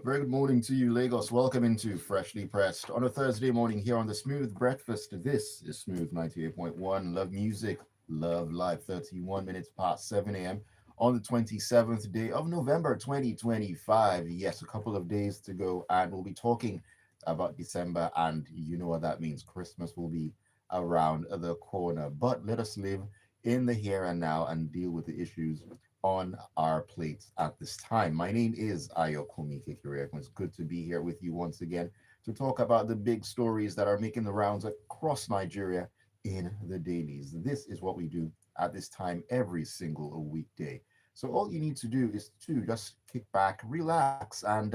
Very good morning to you, Lagos. Welcome into Freshly Pressed on a Thursday morning here on the Smooth Breakfast. This is Smooth 98.1. Love music, love life. 31 minutes past 7 a.m. on the 27th day of November 2025. Yes, a couple of days to go, and we'll be talking about December, and you know what that means. Christmas will be around the corner. But let us live in the here and now and deal with the issues on our plates at this time. My name is Ayokunmi. It's good to be here with you once again to talk about the big stories that are making the rounds across Nigeria in the dailies. This is what we do at this time every single weekday. So all you need to do is to just kick back, relax, and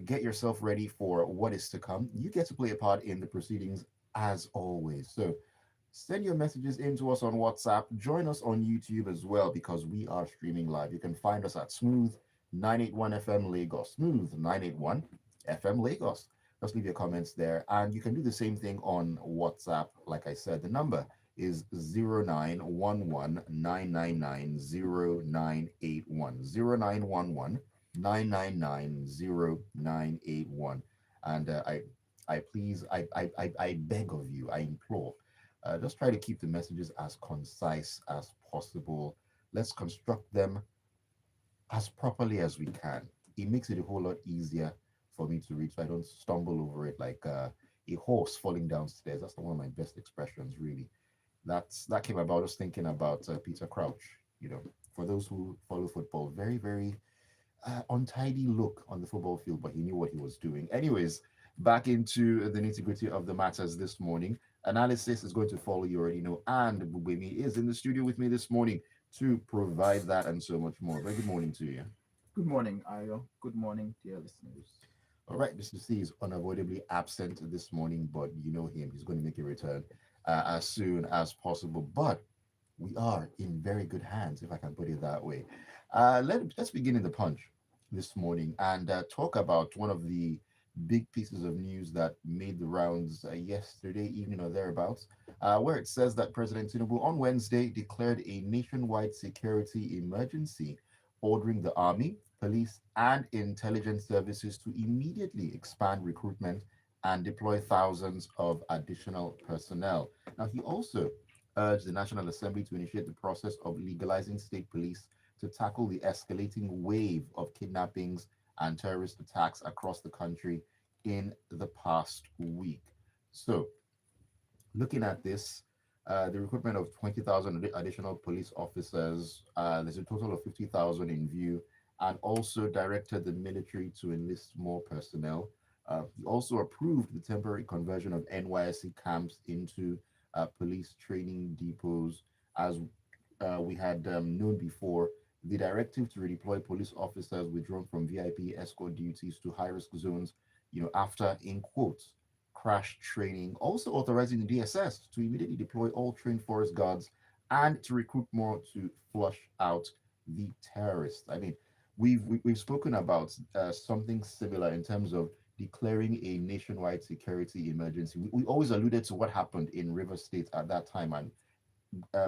get yourself ready for what is to come. You get to play a part in the proceedings as always. So send your messages in to us on WhatsApp. Join us on YouTube as well because we are streaming live. You can find us at Smooth 981 FM Lagos. Smooth 981 FM Lagos. Just leave your comments there. And you can do the same thing on WhatsApp. Like I said, the number is 0911 0911 And I beg of you, I implore, just try to keep the messages as concise as possible. Let's construct them as properly as we can. It makes it a whole lot easier for me to read so I don't stumble over it like a horse falling downstairs. That's one of my best expressions, really. That came about us thinking about Peter Crouch. For those who follow football, very, very untidy look on the football field, but he knew what he was doing. Anyways, back into the nitty gritty of the matters this morning. Analysis is going to follow, you already know, and Gbubemi is in the studio with me this morning to provide that and so much more. Very good morning to you. Good morning, Ayo. Good morning, dear listeners. All right, Mr. C is unavoidably absent this morning, but you know him. He's going to make a return as soon as possible. But we are in very good hands, if I can put it that way. Let's begin in the punch this morning and talk about one of the big pieces of news that made the rounds yesterday evening or thereabouts, where it says that President Tinubu on Wednesday declared a nationwide security emergency, ordering the army, police, and intelligence services to immediately expand recruitment and deploy thousands of additional personnel. Now, he also urged the National Assembly to initiate the process of legalizing state police to tackle the escalating wave of kidnappings and terrorist attacks across the country in the past week. So, looking at this, the recruitment of 20,000 additional police officers, there's a total of 50,000 in view, and also directed the military to enlist more personnel. He also approved the temporary conversion of NYSC camps into police training depots, as we had known before. The directive to redeploy police officers withdrawn from VIP escort duties to high-risk zones, after, in quotes, crash training, also authorizing the DSS to immediately deploy all trained forest guards and to recruit more to flush out the terrorists. I mean, we've spoken about something similar in terms of declaring a nationwide security emergency. We always alluded to what happened in River State at that time, and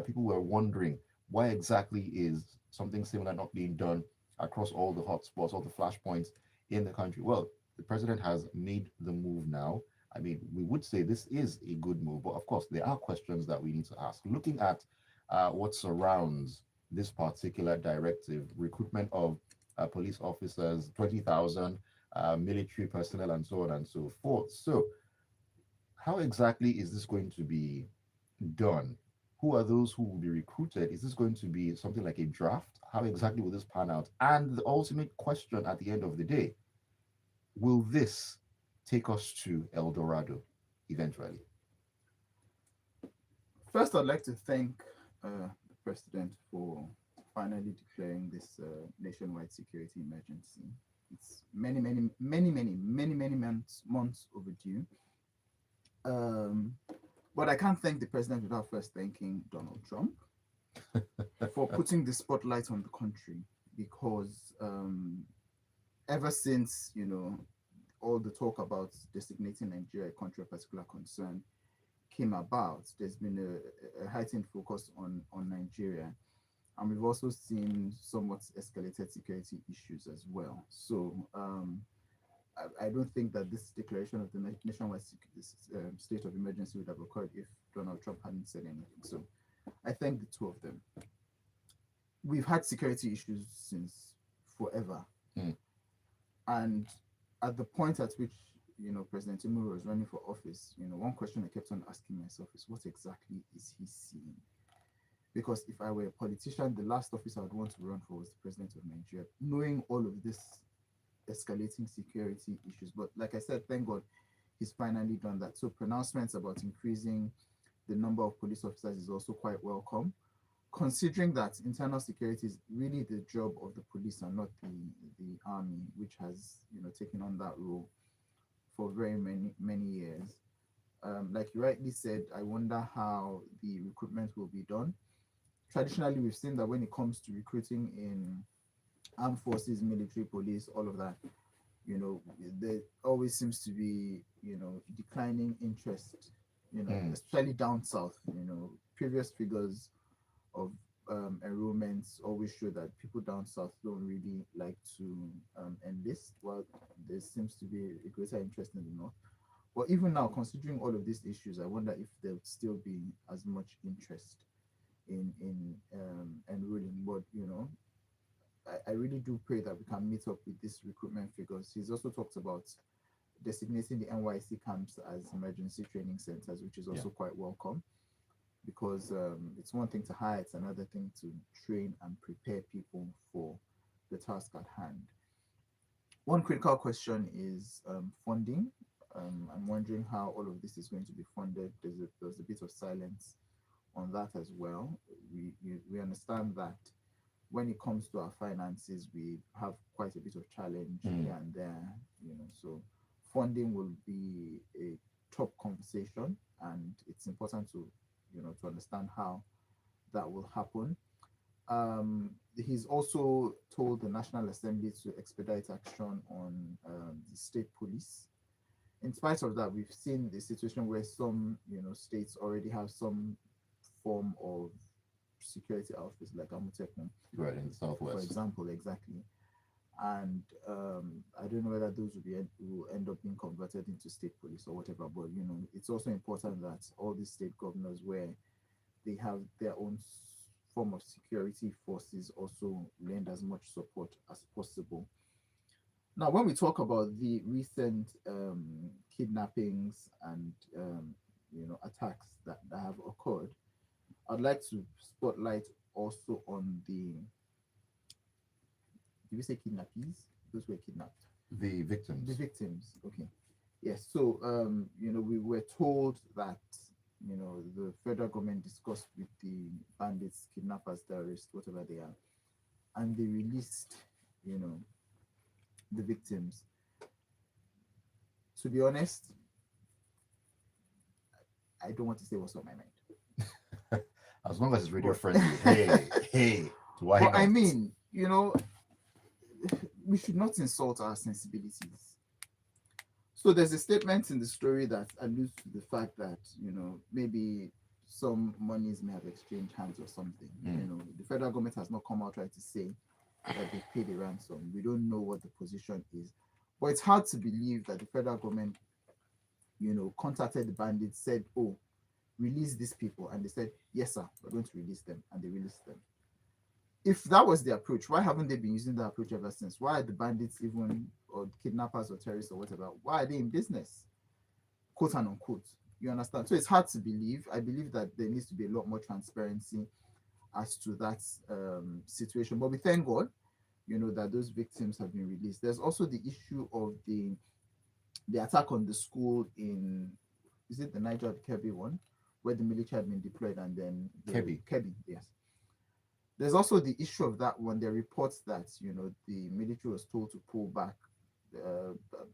people were wondering why exactly is something similar not being done across all the hotspots, all the flashpoints in the country. Well, the president has made the move now. I mean, we would say this is a good move, but of course, there are questions that we need to ask. Looking at what surrounds this particular directive, recruitment of police officers, 20,000 military personnel, and so on and so forth. So, how exactly is this going to be done? Who are those who will be recruited? Is this going to be something like a draft? How exactly will this pan out? And the ultimate question at the end of the day, will this take us to El Dorado eventually? First, I'd like to thank the president for finally declaring this nationwide security emergency. It's many months overdue. Um, but I can't thank the president without first thanking Donald Trump for putting the spotlight on the country because ever since, all the talk about designating Nigeria a country of particular concern came about, there's been a heightened focus on Nigeria. And we've also seen somewhat escalated security issues as well. So I don't think that this declaration of the nationwide state of emergency would have occurred if Donald Trump hadn't said anything. So I thank the two of them. We've had security issues since forever. Mm. And at the point at which, President Tinubu was running for office, one question I kept on asking myself is, what exactly is he seeing? Because if I were a politician, the last office I would want to run for was the president of Nigeria, knowing all of this escalating security issues. But like I said, thank God he's finally done that. So pronouncements about increasing the number of police officers is also quite welcome, considering that internal security is really the job of the police and not the army, which has taken on that role for very many years. Like you rightly said, I wonder how the recruitment will be done. Traditionally, we've seen that when it comes to recruiting in armed forces, military, police, all of that, there always seems to be, declining interest, especially down south. Previous figures of enrollments always show that people down south don't really like to enlist, while there seems to be a greater interest in the north. But even now, considering all of these issues, I wonder if there would still be as much interest in enrolling. But I really do pray that we can meet up with these recruitment figures. He's also talked about designating the NYC camps as emergency training centers, which is also quite welcome, because it's one thing to hire, it's another thing to train and prepare people for the task at hand. One critical question is funding. I'm wondering how all of this is going to be funded. There's a bit of silence on that as well. We understand that when it comes to our finances, we have quite a bit of challenge here and there, so funding will be a top conversation, and it's important to understand how that will happen. He's also told the National Assembly to expedite action on the state police. In spite of that, we've seen the situation where some states already have some form of security outfits, like Amotekun, Right, in the for southwest. example, exactly. And I don't know whether those will end up being converted into state police or whatever. But it's also important that all these state governors, where they have their own form of security forces, also lend as much support as possible. Now, when we talk about the recent kidnappings and attacks that have occurred, I'd like to spotlight also on the, did we say kidnappees? Those were kidnapped. The The victims. victims. Okay. Yes. So we were told that the federal government discussed with the bandits, kidnappers, terrorists, whatever they are, and they released the victims. To be honest, I don't want to say what's on my mind. As long as it's radio But, friendly. Hey, why but I not? mean, we should not insult our sensibilities. So there's a statement in the story that alludes to the fact that maybe some monies may have exchanged hands or something. The federal government has not come out trying to say that they paid a ransom. We don't know what the position is, but it's hard to believe that the federal government, contacted the bandits, said, "Oh, release these people," and they said, "Yes, sir, we're going to release them," and they released them. If that was the approach, why haven't they been using that approach ever since? Why are the bandits even, or kidnappers or terrorists or whatever, why are they in business? Quote and unquote. You understand? So it's hard to believe. I believe that there needs to be a lot more transparency as to that situation. But we thank God, that those victims have been released. There's also the issue of the attack on the school in, is it the Niger or the Kebbi one, where the military had been deployed, and then Kebbi, yes. There's also the issue of that one. There are reports that the military was told to pull back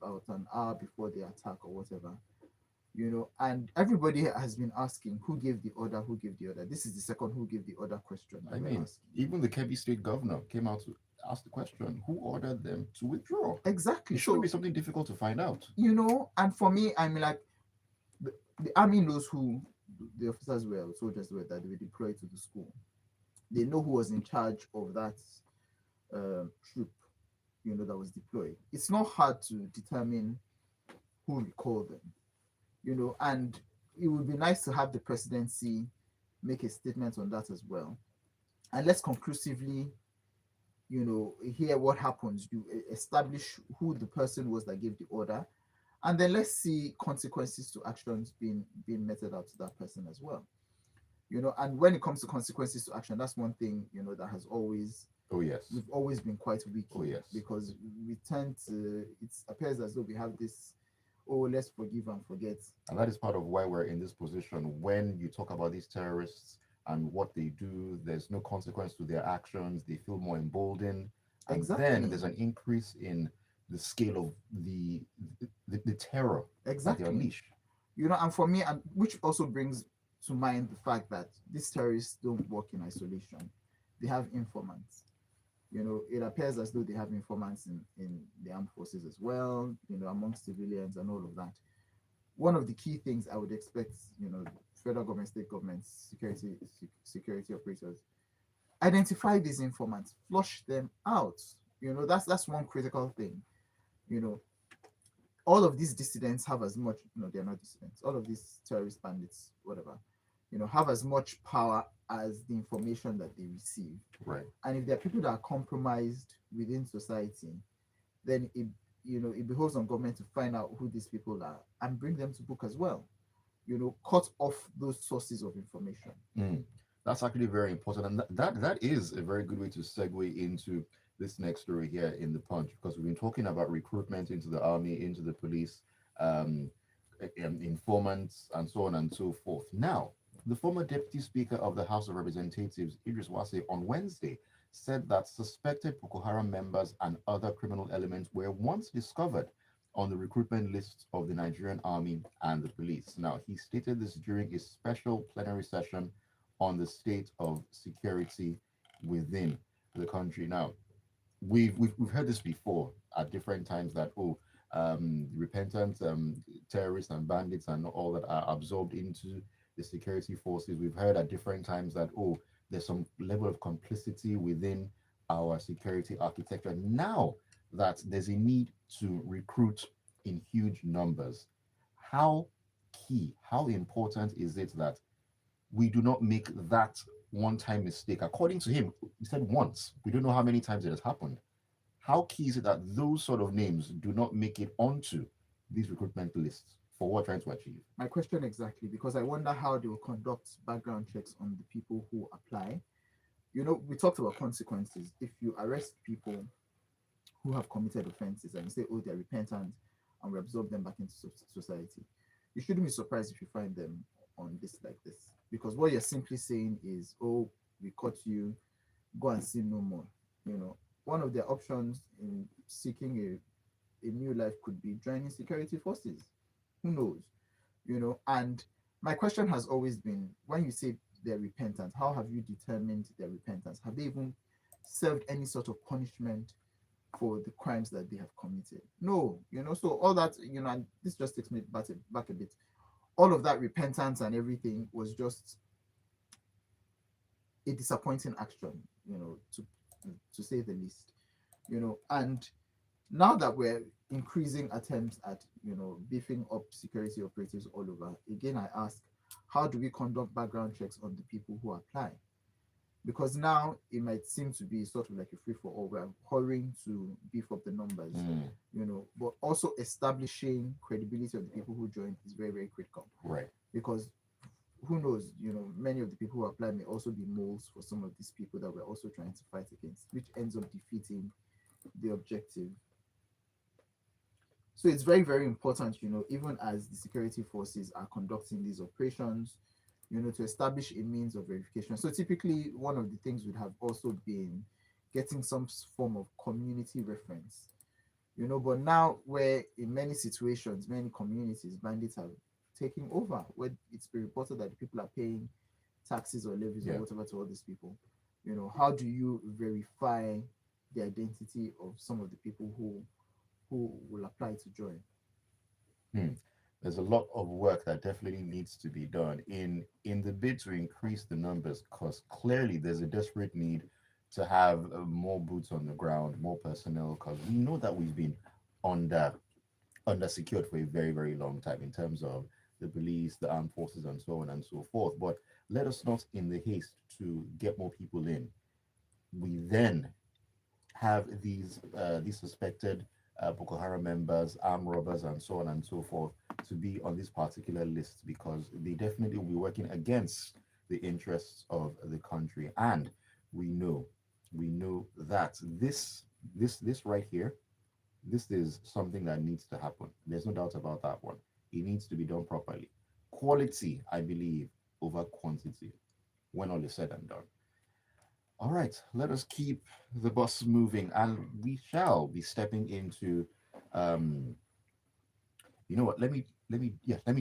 about an hour before the attack or whatever. And everybody has been asking who gave the order, who gave the order. This is the second who gave the order question. I mean, even the Kebbi state governor came out to ask the question, who ordered them to withdraw? Exactly. It shouldn't be something difficult to find out. And for me, I mean, like, the army knows who the officers were, or soldiers were, that they were deployed to the school. They know who was in charge of that troop. that was deployed. It's not hard to determine who recalled them, and it would be nice to have the presidency make a statement on that as well. And let's conclusively, hear what happens. You establish who the person was that gave the order, and then let's see consequences to actions being meted out to that person as well. And when it comes to consequences to action, that's one thing that has always Oh yes. we've always been quite weak Oh in, yes. because we tend to it appears as though we have this, oh, let's forgive and forget. And that is part of why we're in this position. When you talk about these terrorists and what they do, there's no consequence to their actions. They feel more emboldened. And then Exactly. there's an increase in the scale of the terror that they Exactly. unleash. And for me, and which also brings to mind the fact that these terrorists don't work in isolation. They have informants. It appears as though they have informants in the armed forces as well, amongst civilians and all of that. One of the key things I would expect, federal government, state governments, security operators, identify these informants, flush them out. That's one critical thing. You know, all of these dissidents have as much, no, they're not dissidents. All of these terrorist bandits, whatever, have as much power as the information that they receive. Right. And if there are people that are compromised within society, then it behoves on government to find out who these people are and bring them to book as well. Cut off those sources of information. Mm. That's actually very important, and that is a very good way to segue into this next story here in the Punch, because we've been talking about recruitment into the army, into the police, um, informants, and so on and so forth. Now, the former Deputy Speaker of the House of Representatives, Idris Wase, on Wednesday said that suspected Boko Haram members and other criminal elements were once discovered on the recruitment lists of the Nigerian army and the police. Now, he stated this during a special plenary session on the state of security within the country. Now, we've heard this before at different times that repentant terrorists and bandits and all that are absorbed into the security forces. We've heard at different times that there's some level of complicity within our security architecture. Now that there's a need to recruit in huge numbers, how how important is it that we do not make that one-time mistake? According to him, he said once. We don't know how many times it has happened. How key is it that those sort of names do not make it onto these recruitment lists for what we're trying to achieve? My question exactly, because I wonder how they will conduct background checks on the people who apply. We talked about consequences. If you arrest people who have committed offenses and you say, oh, they're repentant and we absorb them back into society, you shouldn't be surprised if you find them on this like this. Because what you're simply saying is, oh, we caught you, go and sin no more. One of their options in seeking a new life could be joining security forces. Who knows? And my question has always been, when you say they're repentant, how have you determined their repentance? Have they even served any sort of punishment for the crimes that they have committed? No, so all that, and this just takes me back a bit. All of that repentance and everything was just a disappointing action, to say the least. And now that we're increasing attempts at beefing up security operatives all over, again I ask, how do we conduct background checks on the people who apply? Because now it might seem to be sort of like a free for all. We're hurrying to beef up the numbers, but also establishing credibility of the people who join is very, very critical. Right. Because who knows, many of the people who apply may also be moles for some of these people that we're also trying to fight against, which ends up defeating the objective. So it's very, very important, even as the security forces are conducting these operations, to establish a means of verification. So typically, one of the things would have also been getting some form of community reference, but now where in many situations, many communities, bandits have taken over, where it's been reported that the people are paying taxes or levies or whatever to all these people. How do you verify the identity of some of the people who will apply to join? There's a lot of work that definitely needs to be done in the bid to increase the numbers, because clearly there's a desperate need to have more boots on the ground, more personnel, because we know that we've been under secured for a very, very long time in terms of the police, the armed forces, and so on and so forth. But let us not, in the haste to get more people in, we then have these suspected Boko Haram members, armed robbers, and so on and so forth to be on this particular list because they definitely will be working against the interests of the country. And we know, we know that this right here, this is something that needs to happen. There's no doubt about that one. It needs to be done properly. Quality, I believe, over quantity when all is said and done. All right, let us keep the bus moving, and we shall be stepping into. Um, you know what? Let me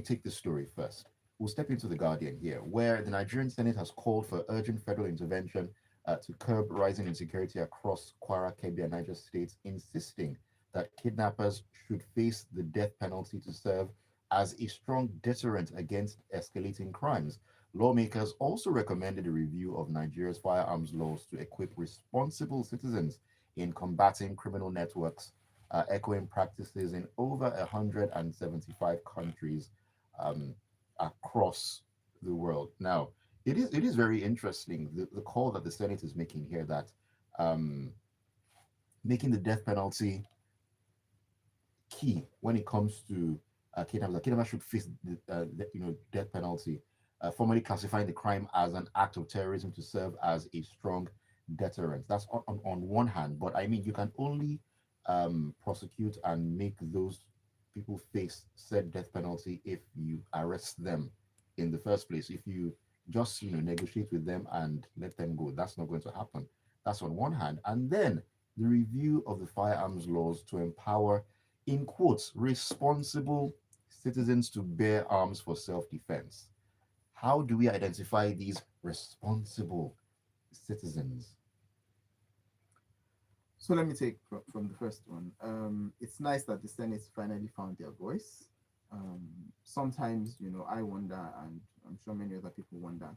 take this story first. We'll step into the Guardian here, where the Nigerian Senate has called for urgent federal intervention to curb rising insecurity across Kwara, Kebbi, and Niger states, insisting that kidnappers should face the death penalty to serve as a strong deterrent against escalating crimes. Lawmakers also recommended a review of Nigeria's firearms laws to equip responsible citizens in combating criminal networks, echoing practices in over 175 countries um, across the world. Now, it is very interesting the call that the Senate is making here that um, making the death penalty key when it comes to kidnappers. That kidnappers should face death penalty, formally classifying the crime as an act of terrorism to serve as a strong deterrent. That's on one hand, but I mean you can only prosecute and make those people face said death penalty if you arrest them in the first place. If you just negotiate with them and let them go, that's not going to happen. That's on one hand, and then the review of the firearms laws to empower, in quotes, responsible citizens to bear arms for self-defense. How do we identify these responsible citizens? So let me take from the first one. It's nice that the Senate finally found their voice. Sometimes, I wonder, and I'm sure many other people wonder,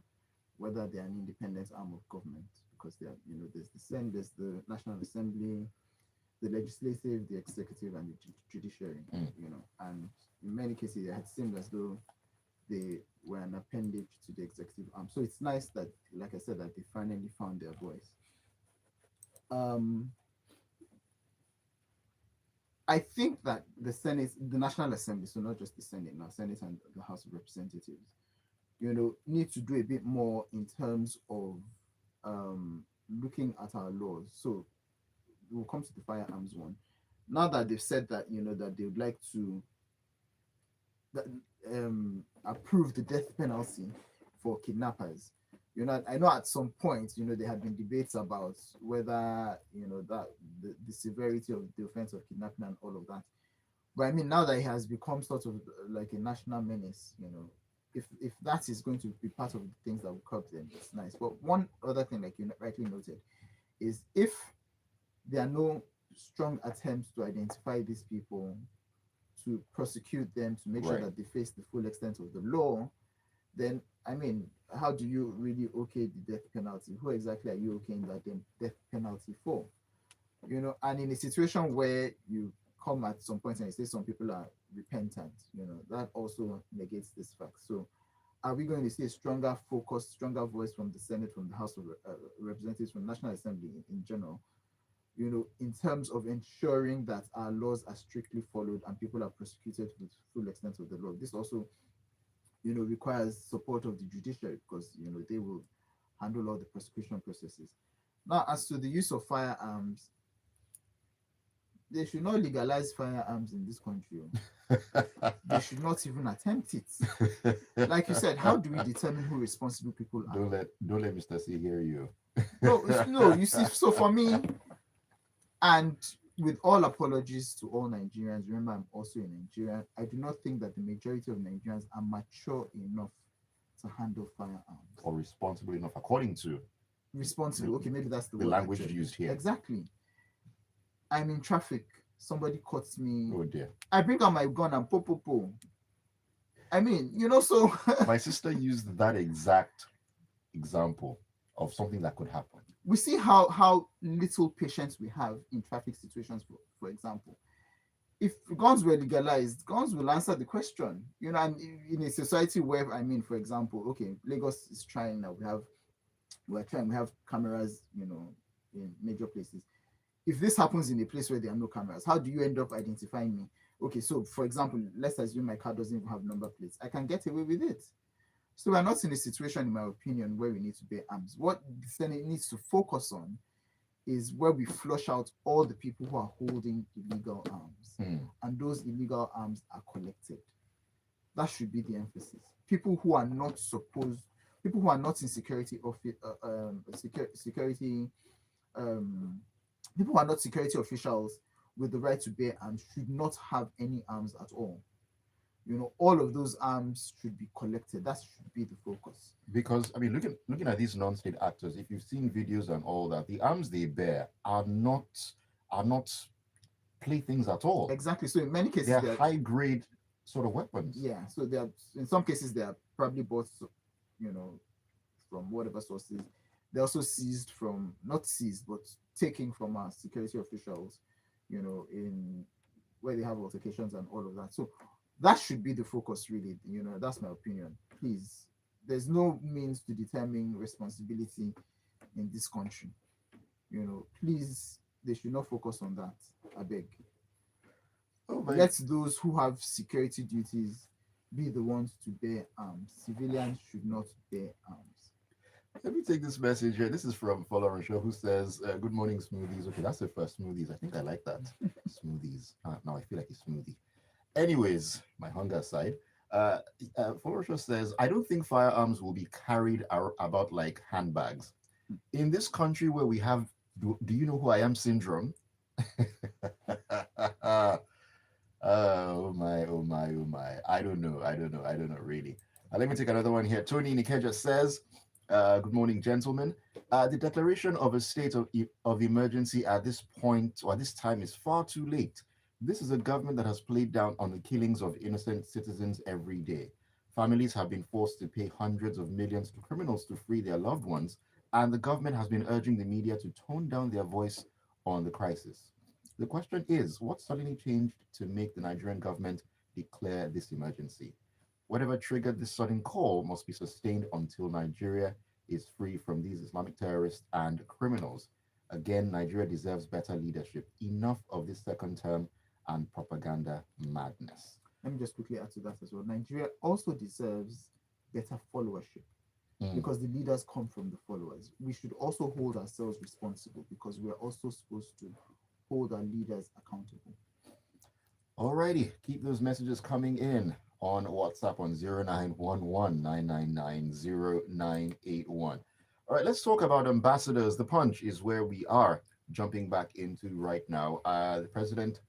whether they're an independent arm of government because they are, there's the Senate, there's the National Assembly, the legislative, the executive, and the judiciary. Mm. And in many cases, it had seemed as though they were an appendage to the executive arm. So it's nice that, like I said, that they finally found their voice. Um, I think that the Senate, the National Assembly, so not just the Senate, now Senate and the House of Representatives, need to do a bit more in terms of looking at our laws. So we'll come to the firearms one. Now that they've said that, that they would like to that, approve the death penalty for kidnappers. I know at some point, there had been debates about whether, that the severity of the offense of kidnapping and all of that. But I mean, now that it has become sort of like a national menace, if that is going to be part of the things that will curb them, it's nice. But one other thing, like you rightly noted, is if there are no strong attempts to identify these people, to prosecute them, to make sure Right. that they face the full extent of the law, then I mean, how do you really okay the death penalty? Who exactly are you okaying that death penalty for? And in a situation where you come at some point and you say some people are repentant, that also negates this fact. So, are we going to see a stronger focus, stronger voice from the Senate, from the House of Representatives, from the National Assembly in general, in terms of ensuring that our laws are strictly followed and people are prosecuted to the full extent of the law? This also, requires support of the judiciary because, they will handle all the prosecution processes. Now, as to the use of firearms, they should not legalize firearms in this country. They should not even attempt it. Like you said, how do we determine who responsible people are? Don't let Mr. C hear you. No, you see, so for me, and with all apologies to all Nigerians, remember I'm also a Nigerian, I do not think that the majority of Nigerians are mature enough to handle firearms. Or responsible enough, according to Responsible, okay, maybe that's the the word. language actually. used here. Exactly. I'm in traffic, somebody cuts me, Oh dear. I bring out my gun and po. I mean, so My sister used that exact example of something that could happen. we see how little patience we have in traffic situations, for example. If guns were legalized, guns will answer the question. And in a society where, I mean, for example, okay, Lagos is trying now. We have cameras, in major places. If this happens in a place where there are no cameras, how do you end up identifying me? Okay, so for example, let's assume my car doesn't even have number plates. I can get away with it. So we're not in a situation, in my opinion, where we need to bear arms. What the Senate needs to focus on is where we flush out all the people who are holding illegal arms, and those illegal arms are collected. That should be the emphasis. People who are not supposed, people who are not in security office, security, um, people who are not security officials with the right to bear arms should not have any arms at all. All of those arms should be collected. That should be the focus. Because I mean, looking at these non-state actors, if you've seen videos and all that, the arms they bear are not playthings at all. Exactly. So in many cases, They're they're, high grade sort of weapons. yeah. So they are, in some cases, they are probably bought, you know, from whatever sources. They're also seized from, not seized, but taken from our security officials, in where they have altercations and all of that. So that should be the focus, really. That's my opinion. Please, there's no means to determine responsibility in this country. Please, they should not focus on that. I beg. Oh, my. Let those who have security duties be the ones to bear arms. Civilians should not bear arms. Let me take this message here. This is from Follower Show, who says, "Good morning, smoothies." Okay, that's the first smoothies. I think I like that. Smoothies. Now I feel like a smoothie. Anyways, my hunger aside, Follower Show says, "I don't think firearms will be carried about like handbags. In this country where we have, do you know who I am syndrome?" Oh my, oh my, oh my. I don't know. Really. Let me take another one here. Tony Nikeja says, "Good morning, gentlemen. The declaration of a state of emergency at this point or at this time is far too late. This is a government that has played down on the killings of innocent citizens every day. Families have been forced to pay hundreds of millions to criminals to free their loved ones, and the government has been urging the media to tone down their voice on the crisis. The question is, what suddenly changed to make the Nigerian government declare this emergency? Whatever triggered this sudden call must be sustained until Nigeria is free from these Islamic terrorists and criminals. Again, Nigeria deserves better leadership. Enough of this second term and propaganda madness." Let me just quickly add to that as well. Nigeria also deserves better followership because the leaders come from the followers. We should also hold ourselves responsible because we're also supposed to hold our leaders accountable. Alrighty, keep those messages coming in on WhatsApp on 0911-999-0981. All right, let's talk about ambassadors. The Punch is where we are jumping back into right now. The President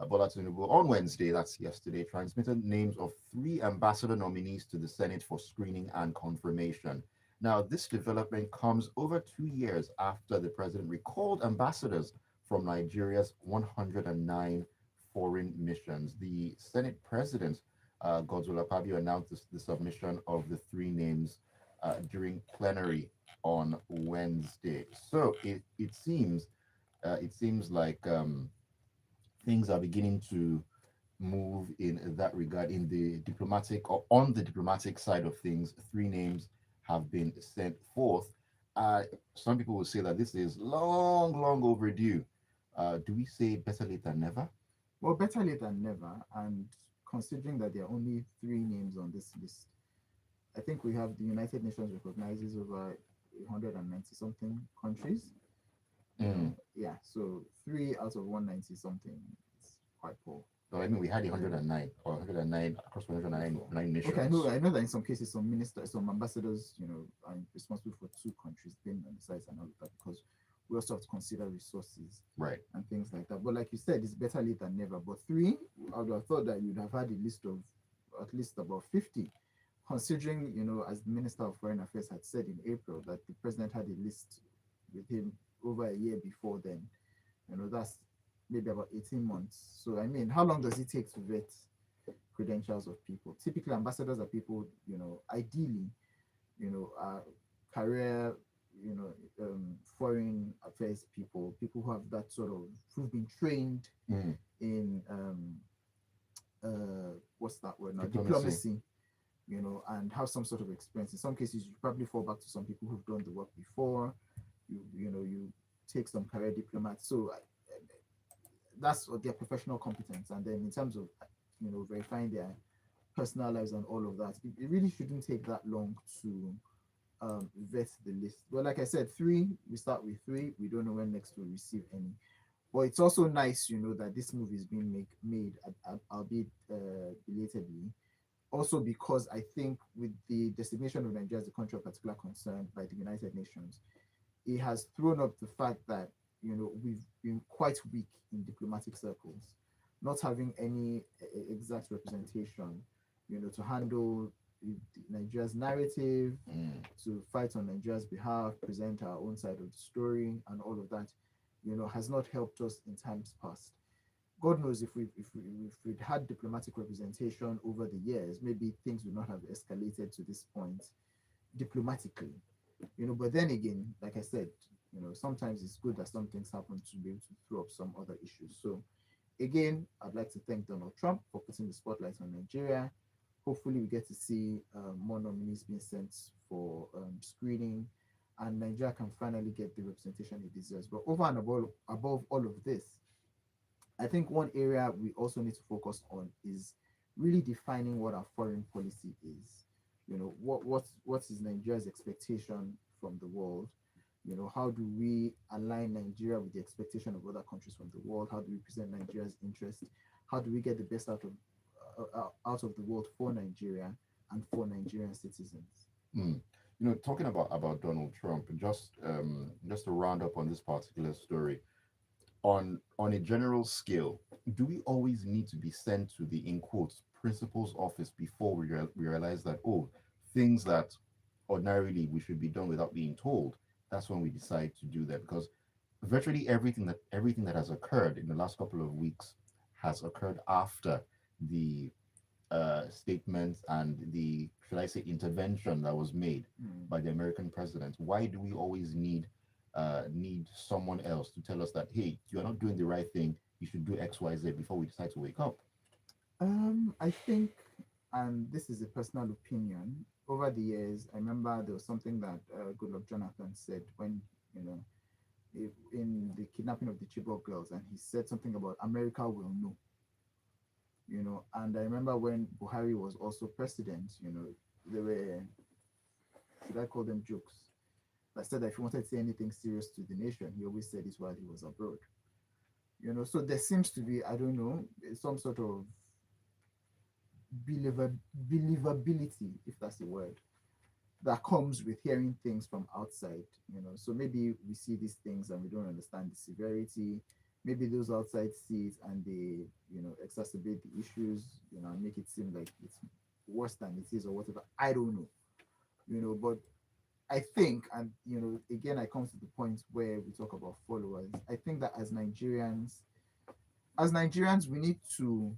Bola Tinubu on Wednesday, that's yesterday, transmitted names of 3 ambassador nominees to the Senate for screening and confirmation. Now, this development comes over 2 years after the president recalled ambassadors from Nigeria's 109 foreign missions. The Senate President, Godswill Akpabio, announced the submission of the 3 names during plenary on Wednesday. So it seems like things are beginning to move in that regard. In the diplomatic or on the diplomatic side of things, 3 names have been sent forth. Some people will say that this is long overdue. Do we say better late than never? Well, better late than never. And considering that there are only 3 names on this list, I think we have the United Nations recognizes over 190 something countries. Yeah, so 3 out of 190 something is quite poor. So I mean, we had 109 or 109 across 109 nations. Okay, I know that in some cases, some ministers, some ambassadors, are responsible for 2 countries being on the sites and all of that because we also have to consider resources, right, and things like that. But like you said, it's better late than never. But 3, I would have thought that you'd have had a list of at least about 50, considering, as the Minister of Foreign Affairs had said in April, that the president had a list with him over a year before then. That's maybe about 18 months. So, I mean, how long does it take to vet credentials of people? Typically, ambassadors are people, ideally, are career you know, foreign affairs people, people who have that sort of, who've been trained Mm. in what's that word now, Diplomacy. diplomacy, you know, and have some sort of experience. In some cases, you probably fall back to some people who've done the work before. You know, you take some career diplomats. So that's their professional competence. And then in terms of, you know, verifying their personal lives and all of that, it really shouldn't take that long to vet the list. But like I said, three, we start with three. We don't know when next we'll receive any. But it's also nice, you know, that this movie is being made, albeit belatedly. Also, because I think with the designation of Nigeria as a country of particular concern by the United Nations, it has thrown up the fact that, you know, we've been quite weak in diplomatic circles, not having any exact representation, you know, to handle Nigeria's narrative, Mm. to fight on Nigeria's behalf, present our own side of the story, and all of that, you know, has not helped us in times past. God knows if we'd had diplomatic representation over the years, maybe things would not have escalated to this point diplomatically, you know. But then again, like I said, you know, sometimes it's good that some things happen to be able to throw up some other issues. So again, I'd like to thank Donald Trump for putting the spotlight on Nigeria. Hopefully, we get to see more nominees being sent for screening, and Nigeria can finally get the representation it deserves. But over and above all of this, I think one area we also need to focus on is really defining what our foreign policy is. You know, what is Nigeria's expectation from the world? You know, how do we align Nigeria with the expectation of other countries from the world? How do we present Nigeria's interest? How do we get the best out of the world for Nigeria and for Nigerian citizens? Mm. You know, talking about Donald Trump, just to round up on this particular story, on a general scale, do we always need to be sent to the, in quotes, principal's office before we realize that, oh, things that ordinarily we should be done without being told, that's when we decide to do that? Because virtually everything that has occurred in the last couple of weeks has occurred after the statements and the, should I say, intervention that was made Hmm. by the American president. Why do we always need someone else to tell us that, hey, you're not doing the right thing, you should do X, Y, Z before we decide to wake up? I think, and this is a personal opinion, over the years, I remember there was something that Goodluck Jonathan said when, you know, in the kidnapping of the Chibok girls, and he said something about America will know, you know. And I remember when Buhari was also president, you know, there were, should I call them jokes, that said that if he wanted to say anything serious to the nation, he always said it while he was abroad. You know, so there seems to be, I don't know, some sort of believability, if that's the word, that comes with hearing things from outside, you know. So maybe we see these things and we don't understand the severity. Maybe those outside see it and they, you know, exacerbate the issues, you know, and make it seem like it's worse than it is or whatever. I don't know, you know. But I think, and you know, again, I come to the point where we talk about followers. I think that as Nigerians, we need to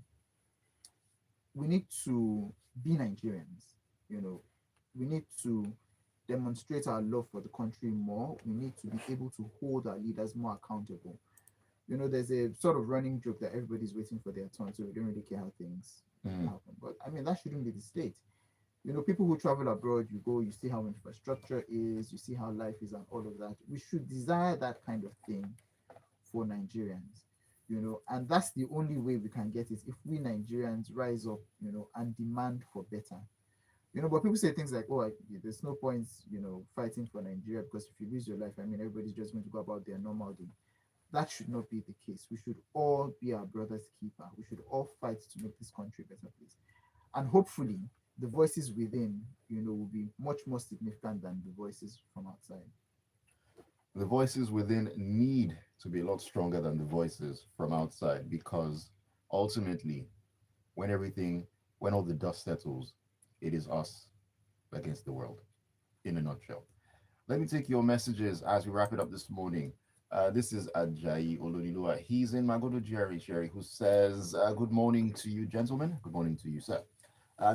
be Nigerians. You know, we need to demonstrate our love for the country more. We need to be able to hold our leaders more accountable. You know, there's a sort of running joke that everybody's waiting for their turn, so we don't really care how things Mm. happen. But I mean, that shouldn't be the state. You know, people who travel abroad, you go, you see how infrastructure is, you see how life is, and all of that. We should desire that kind of thing for Nigerians, you know, and that's the only way we can get it if we Nigerians rise up, you know, and demand for better. You know, but people say things like, oh, there's no point, you know, fighting for Nigeria because if you lose your life, I mean, everybody's just going to go about their normal day. That should not be the case. We should all be our brother's keeper. We should all fight to make this country a better place. And hopefully, the voices within, you know, will be much more significant than the voices from outside. The voices within need to be a lot stronger than the voices from outside, because ultimately, when everything, when all the dust settles, it is us against the world, in a nutshell. Let me take your messages as we wrap it up this morning. This is Ajayi Ololilua. He's in Magodo Jerry, who says, good morning to you, gentlemen. Good morning to you, sir.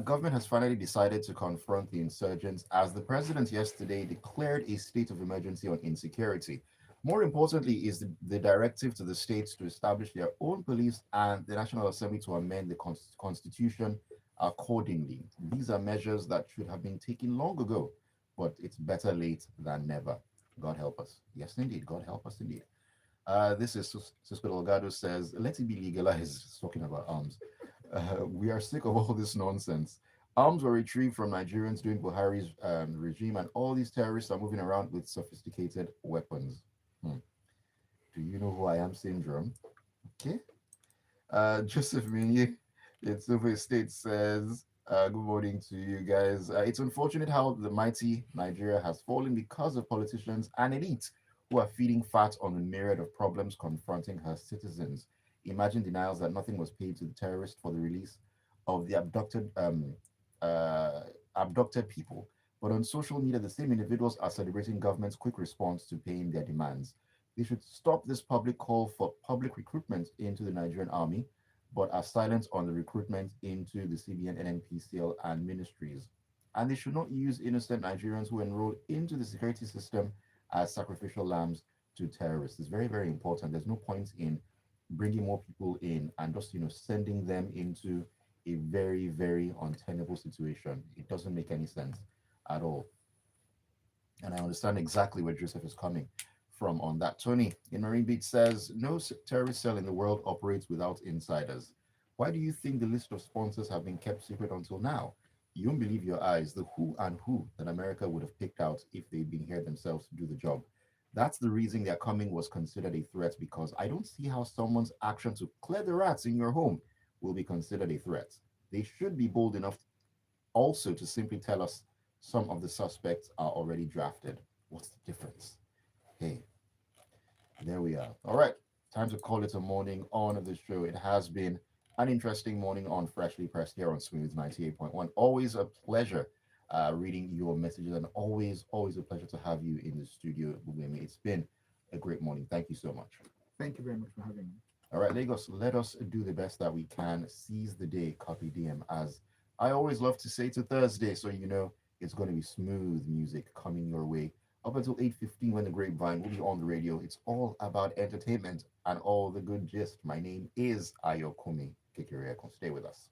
Government has finally decided to confront the insurgents as the president yesterday declared a state of emergency on insecurity. More importantly, is the directive to the states to establish their own police and the National Assembly to amend the constitution accordingly. These are measures that should have been taken long ago, but it's better late than never. God help us. Yes, indeed. God help us indeed. This is Cisco Delgado says, let it be legalized. Talking about arms. We are sick of all this nonsense. Arms were retrieved from Nigerians during Buhari's regime, and all these terrorists are moving around with sophisticated weapons. Hmm. Do you know who I am syndrome? Okay. Joseph Minier, it's over state says, good morning to you guys. It's unfortunate how the mighty Nigeria has fallen because of politicians and elites who are feeding fat on the myriad of problems confronting her citizens. Imagine denials that nothing was paid to the terrorists for the release of the uh, abducted people. But on social media, the same individuals are celebrating government's quick response to paying their demands. They should stop this public call for public recruitment into the Nigerian army, but are silent on the recruitment into the CBN, NNPCL, and ministries. And they should not use innocent Nigerians who enroll into the security system as sacrificial lambs to terrorists. It's very, very important. There's no point in bringing more people in and just sending them into a very, very untenable situation. It doesn't make any sense at all. And I understand exactly where Joseph is coming from on that. Tony in Marine Beach says, no terrorist cell in the world operates without insiders. Why do you think the list of sponsors have been kept secret until now? You won't believe your eyes, the who and who that America would have picked out if they'd been here themselves to do the job. That's the reason their coming was considered a threat, because I don't see how someone's action to clear the rats in your home will be considered a threat. They should be bold enough also to simply tell us some of the suspects are already drafted. What's the difference? Hey, there we are. All right, time to call it a morning on the show. It has been an interesting morning on Freshly Pressed here on Smooth 98.1. Always a pleasure reading your messages, and always a pleasure to have you in the studio, Gbubemi. It's been a great morning. Thank you so much. Thank you very much for having me. All right, Lagos, let us do the best that we can. Seize the day, copy DM, as I always love to say to Thursday, so it's going to be smooth music coming your way up until 8:15 when the grapevine will be on the radio. It's all about entertainment and all the good gist. My name is Ayokunmi. Kikiriako. Stay with us.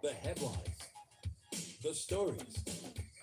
The headlines, the stories,